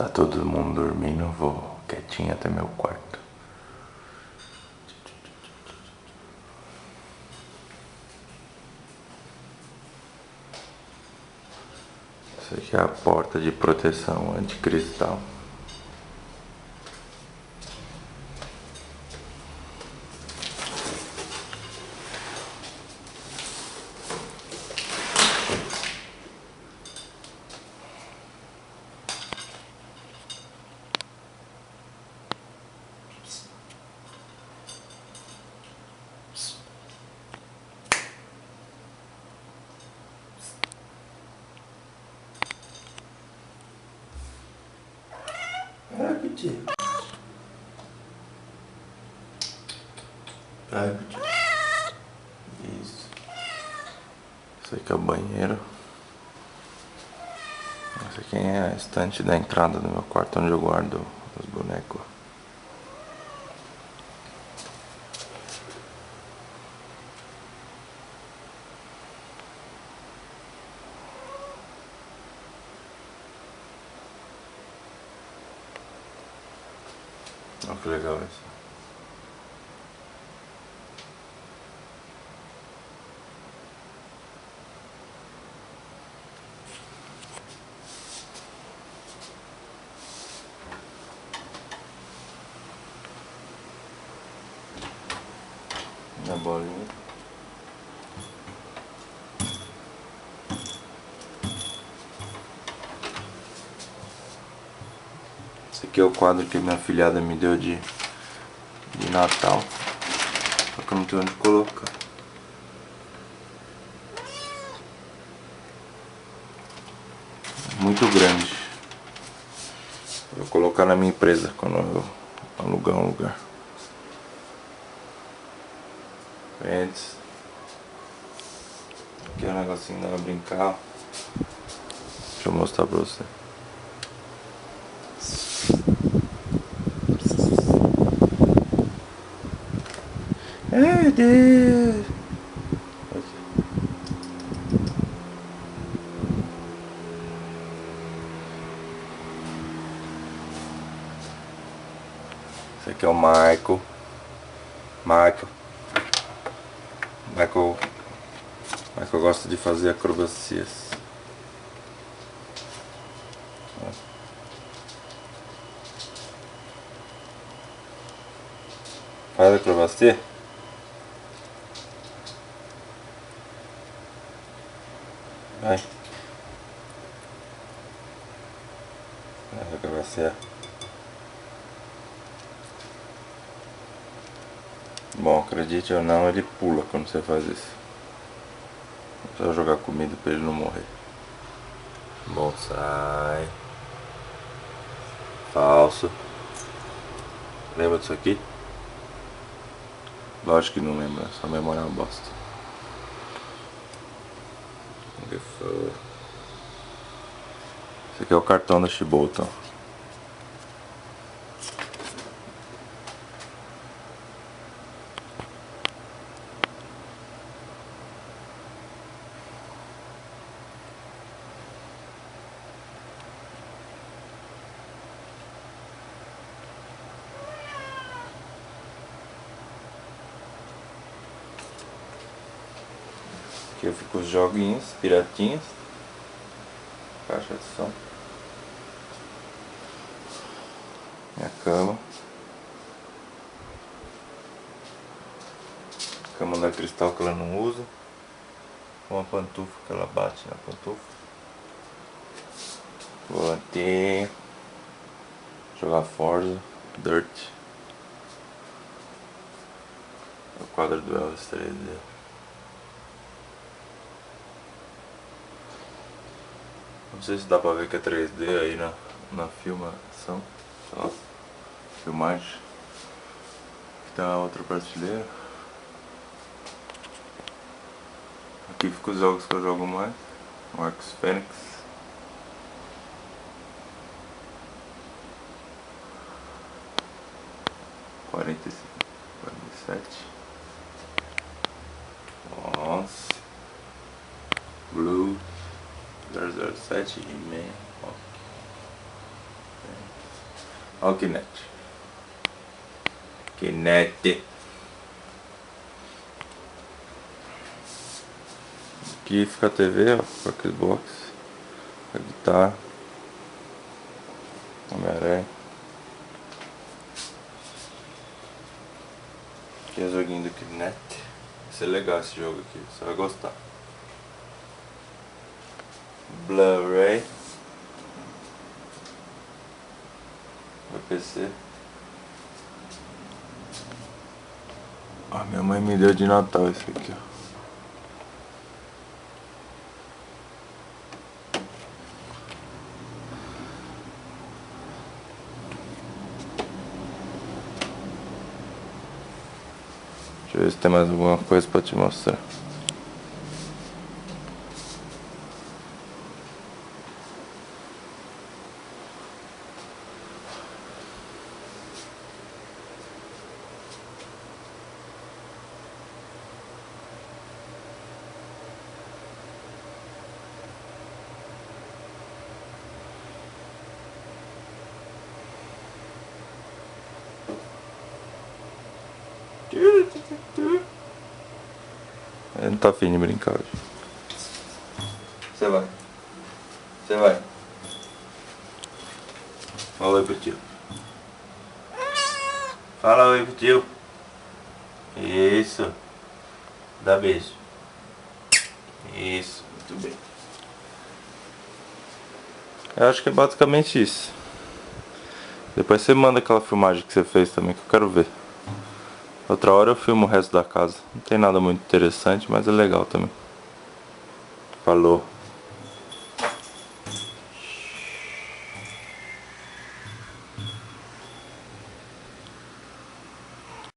Tá todo mundo dormindo, eu vou quietinho até meu quarto. Essa aqui é a porta de proteção anticristal. Vai, Petit. Vai, Petit. Isso. Esse aqui é o banheiro. Essa aqui é a estante da entrada do meu quarto, onde eu guardo os bonecos. Olha que legal isso. Na bolinha. Esse aqui é o quadro que minha filhada me deu de Natal. Só que eu não tenho onde colocar. Muito grande. Vou colocar na minha empresa quando eu alugar um lugar. Friends. Aqui é um negocinho pra brincar. Deixa eu mostrar pra você. Ai, Deus! Esse aqui é o Michael. Michael gosta de fazer acrobacias. Faz acrobacia? Vai. Faz acrobacia. Bom, acredite ou não, ele pula quando você faz isso. Só jogar comida pra ele não morrer. Bonsai. Falso. Lembra disso aqui? Lógico que não lembra, sua memória é uma bosta. Esse aqui é o cartão da Chibolton. Aqui eu fico os joguinhos, piratinhas. Caixa de som. Minha cama. Cama da Cristal que ela não usa. Uma pantufa que ela bate na pantufa. Volantinho. Jogar Forza. Dirt. O quadro do Elvis 3D. Não sei se dá pra ver que é 3D aí na filmação. Só filmagem. Aqui tá outra prateleira. Aqui ficam os jogos que eu jogo mais. Marcos Fênix. Quarenta e 47. Nossa. Blue 007 He-Man. Olha o Kinect. Kinect. Aqui fica a TV, ó, com aquele box. A guitarra. Homem-Aranha. Aqui é o joguinho do Kinect. Vai ser legal esse jogo aqui, você vai gostar. Blu-ray. Meu PC. Ah, minha mãe me deu de Natal esse aqui, ó. Deixa eu ver se tem mais alguma coisa pra te mostrar. Ele não tá afim de brincar hoje. Você vai. Você vai. Fala oi pro tio. Fala oi pro tio. Isso. Dá beijo. Isso. Muito bem. Eu acho que é basicamente isso. Depois você manda aquela filmagem que você fez também, que eu quero ver. Outra hora eu filmo o resto da casa. Não tem nada muito interessante, mas é legal também. Falou.